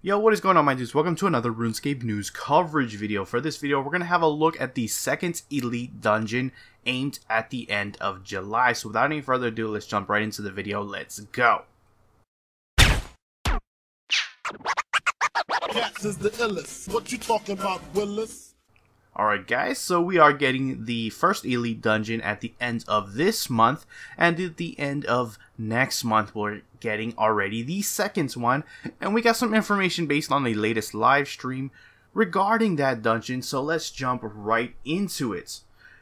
Yo, what is going on, my dudes? Welcome to another RuneScape news coverage video. For this video, we're going to have a look at the second elite dungeon aimed at the end of July. So without any further ado, let's jump right into the video. Let's go. Cats is the illest. What you talking about, Willis? Alright guys, so we are getting the first elite dungeon at the end of this month, and at the end of next month we're getting already the second one, and we got some information based on the latest live stream regarding that dungeon, so let's jump right into it.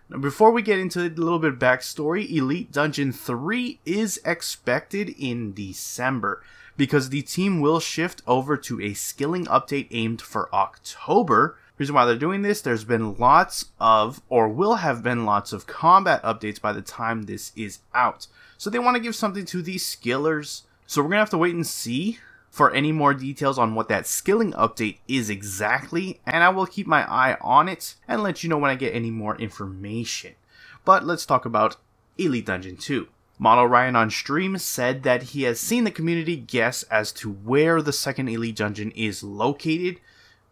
Now, before we get into a little bit of backstory, Elite Dungeon 3 is expected in December, because the team will shift over to a skilling update aimed for October. Reason why they're doing this, there's been lots of, or will have been lots of combat updates by the time this is out. So they want to give something to these skillers. So we're going to have to wait and see for any more details on what that skilling update is exactly. And I will keep my eye on it and let you know when I get any more information. But let's talk about Elite Dungeon 2. Model Ryan on stream said that he has seen the community guess as to where the second Elite Dungeon is located.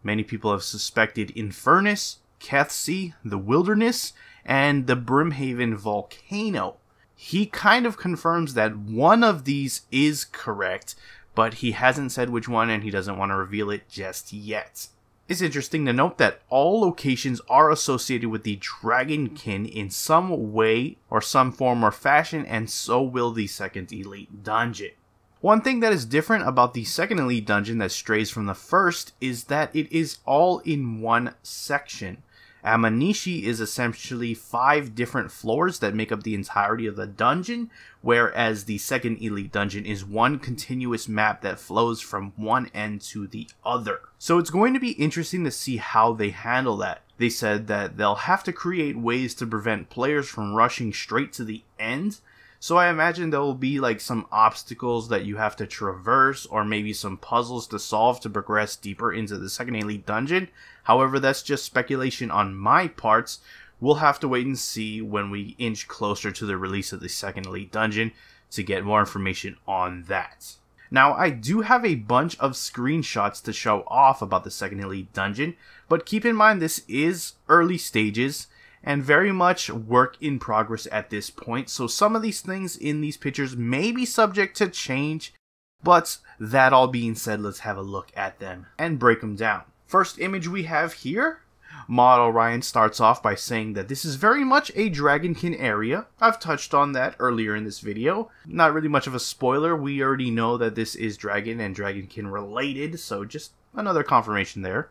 Many people have suspected Infernus, Kethsea, the Wilderness, and the Brimhaven Volcano. He kind of confirms that one of these is correct, but he hasn't said which one and he doesn't want to reveal it just yet. It's interesting to note that all locations are associated with the Dragonkin in some way or some form or fashion, and so will the second Elite Dungeon. One thing that is different about the second Elite Dungeon that strays from the first is that it is all in one section. Aminishi is essentially 5 different floors that make up the entirety of the dungeon, whereas the second Elite Dungeon is one continuous map that flows from one end to the other. So it's going to be interesting to see how they handle that. They said that they'll have to create ways to prevent players from rushing straight to the end. So I imagine there will be like some obstacles that you have to traverse, or maybe some puzzles to solve to progress deeper into the second Elite Dungeon. However, that's just speculation on my parts. We'll have to wait and see when we inch closer to the release of the second Elite Dungeon to get more information on that. Now, I do have a bunch of screenshots to show off about the second Elite Dungeon, but keep in mind this is early stages and very much work in progress at this point, so some of these things in these pictures may be subject to change, but that all being said, let's have a look at them and break them down. First image we have here, Model Ryan starts off by saying that this is very much a Dragonkin area. I've touched on that earlier in this video. Not really much of a spoiler, we already know that this is Dragon and Dragonkin related, so just another confirmation there.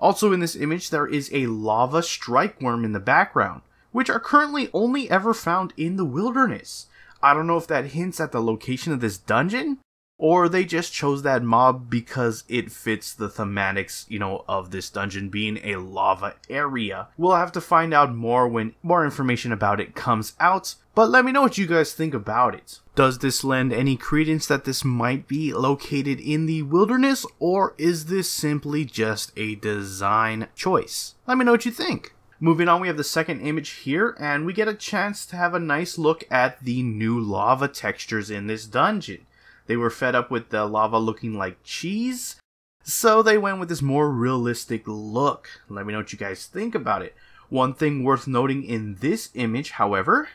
Also in this image, there is a lava strike worm in the background, which are currently only ever found in the Wilderness. I don't know if that hints at the location of this dungeon, or they just chose that mob because it fits the thematics, of this dungeon being a lava area. We'll have to find out more when more information about it comes out, but let me know what you guys think about it. Does this lend any credence that this might be located in the Wilderness, or is this simply just a design choice? Let me know what you think. Moving on, we have the second image here, and we get a chance to have a nice look at the new lava textures in this dungeon. They were fed up with the lava looking like cheese, so they went with this more realistic look. Let me know what you guys think about it. One thing worth noting in this image, however,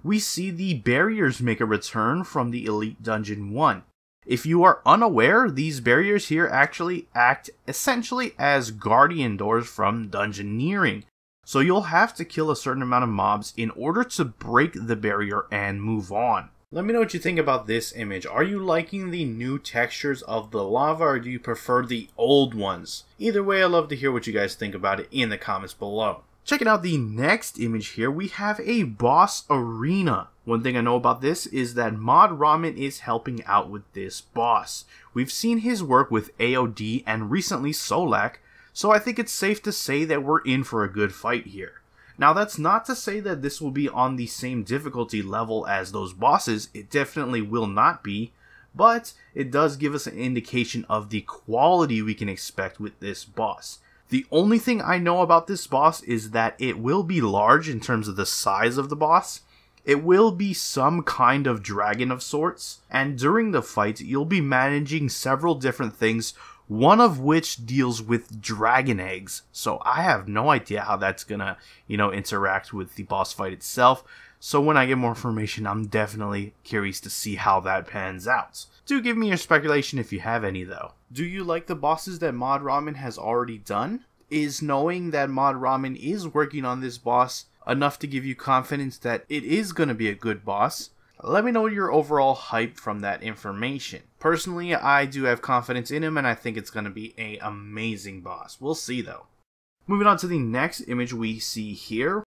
we see the barriers make a return from the Elite Dungeon 1. If you are unaware, these barriers here actually act essentially as guardian doors from dungeoneering. So you'll have to kill a certain amount of mobs in order to break the barrier and move on. Let me know what you think about this image. Are you liking the new textures of the lava, or do you prefer the old ones? Either way, I'd love to hear what you guys think about it in the comments below. Checking out the next image here, we have a boss arena. One thing I know about this is that Mod Ramen is helping out with this boss. We've seen his work with AOD and recently Solak, so I think it's safe to say that we're in for a good fight here. Now, that's not to say that this will be on the same difficulty level as those bosses. It definitely will not be, but it does give us an indication of the quality we can expect with this boss. The only thing I know about this boss is that it will be large in terms of the size of the boss. It will be some kind of dragon of sorts, and during the fight, you'll be managing several different things one of which deals with dragon eggs. So I have no idea how that's gonna, interact with the boss fight itself. So when I get more information, I'm definitely curious to see how that pans out. Do give me your speculation if you have any though. Do you like the bosses that Mod Ramen has already done? Is knowing that Mod Ramen is working on this boss enough to give you confidence that it is going to be a good boss? Let me know your overall hype from that information. Personally, I do have confidence in him and I think it's going to be an amazing boss. We'll see though. Moving on to the next image we see here.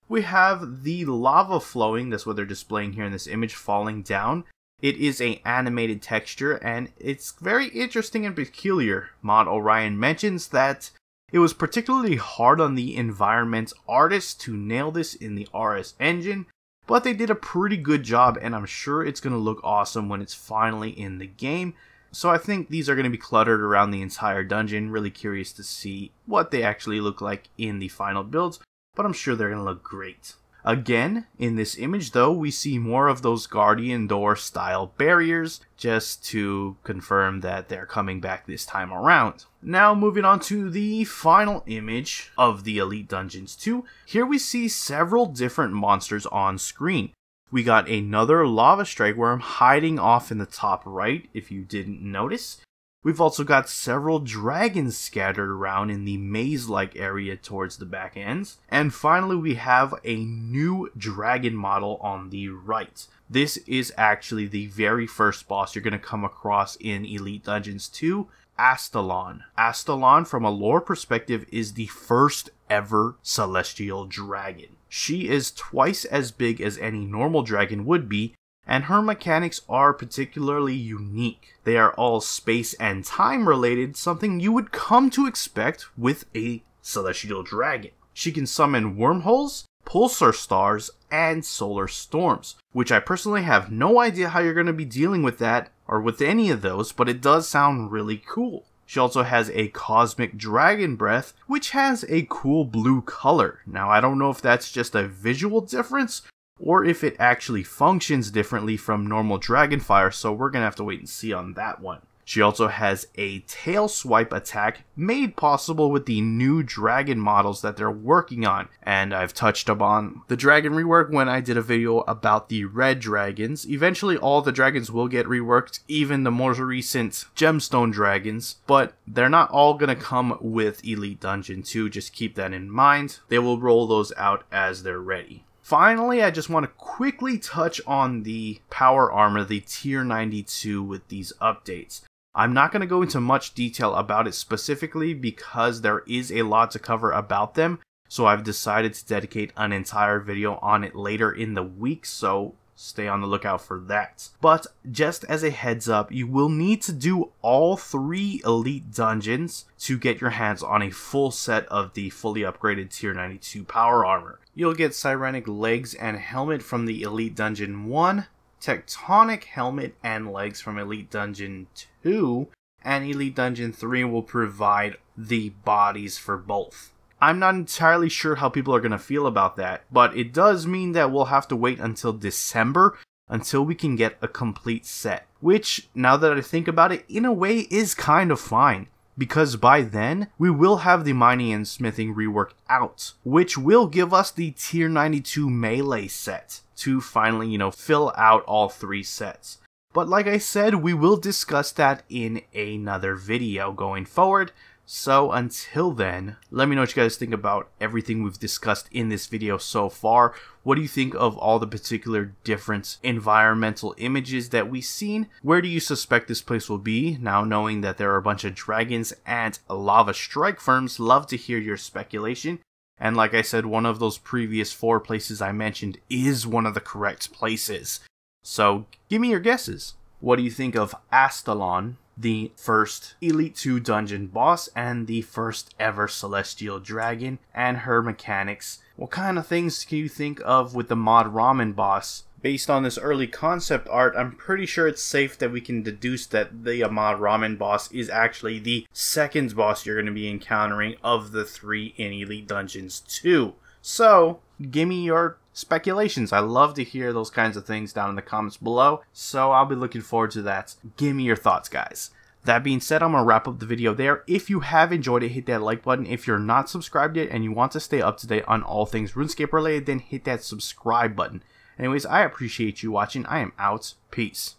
We have the lava flowing, that's what they're displaying here in this image, falling down. It is an animated texture and it's very interesting and peculiar. Mod Orion mentions that it was particularly hard on the environment artists to nail this in the RS engine, but they did a pretty good job and I'm sure it's going to look awesome when it's finally in the game. So I think these are going to be cluttered around the entire dungeon. Really curious to see what they actually look like in the final builds, but I'm sure they're going to look great. Again, in this image though, we see more of those Guardian Door style barriers, just to confirm that they're coming back this time around. Now moving on to the final image of the Elite Dungeons 2, here we see several different monsters on screen. We got another Lava Strike Worm hiding off in the top right, if you didn't notice. We've also got several dragons scattered around in the maze-like area towards the back ends. And finally we have a new dragon model on the right. This is actually the very first boss you're going to come across in Elite Dungeons 2, Astalon. Astalon, from a lore perspective, is the first ever celestial dragon. She is twice as big as any normal dragon would be, and her mechanics are particularly unique. They are all space and time related, something you would come to expect with a celestial dragon. She can summon wormholes, pulsar stars, and solar storms, which I personally have no idea how you're going to be dealing with that, or with any of those, but it does sound really cool. She also has a cosmic dragon breath, which has a cool blue color. Now I don't know if that's just a visual difference, or if it actually functions differently from normal Dragonfire, so we're gonna have to wait and see on that one. She also has a tail swipe attack made possible with the new dragon models that they're working on, and I've touched upon the dragon rework when I did a video about the red dragons. Eventually all the dragons will get reworked, even the more recent gemstone dragons, but they're not all gonna come with Elite Dungeon 2, just keep that in mind. They will roll those out as they're ready. Finally, I just want to quickly touch on the power armor, the tier 92 with these updates. I'm not going to go into much detail about it specifically because there is a lot to cover about them, so I've decided to dedicate an entire video on it later in the week, so stay on the lookout for that. But just as a heads up, you will need to do all 3 Elite Dungeons to get your hands on a full set of the fully upgraded tier 92 power armor. You'll get Sirenic legs and helmet from the Elite Dungeon 1, Tectonic helmet and legs from Elite Dungeon 2, and Elite Dungeon 3 will provide the bodies for both. I'm not entirely sure how people are going to feel about that, but it does mean that we'll have to wait until December until we can get a complete set, which, now that I think about it, in a way is kind of fine. Because by then, we will have the mining and smithing rework out, which will give us the tier 92 melee set to finally, fill out all 3 sets. But like I said, we will discuss that in another video going forward. So until then, let me know what you guys think about everything we've discussed in this video so far. What do you think of all the particular different environmental images that we've seen? Where do you suspect this place will be? Now knowing that there are a bunch of dragons and lava strike firms, love to hear your speculation. And like I said, one of those previous 4 places I mentioned is one of the correct places. So give me your guesses. What do you think of Astalon, the first Elite 2 dungeon boss and the first ever celestial dragon, and her mechanics? What kind of things can you think of with the Mod Ramen boss? Based on this early concept art, I'm pretty sure it's safe that we can deduce that the Mod Ramen boss is actually the second boss you're going to be encountering of the 3 in Elite Dungeons 2. So, give me your speculations. I love to hear those kinds of things down in the comments below, so I'll be looking forward to that. Give me your thoughts, guys. That being said, I'm going to wrap up the video there. If you have enjoyed it, hit that like button. If you're not subscribed yet and you want to stay up to date on all things RuneScape related, then hit that subscribe button. Anyways, I appreciate you watching. I am out. Peace.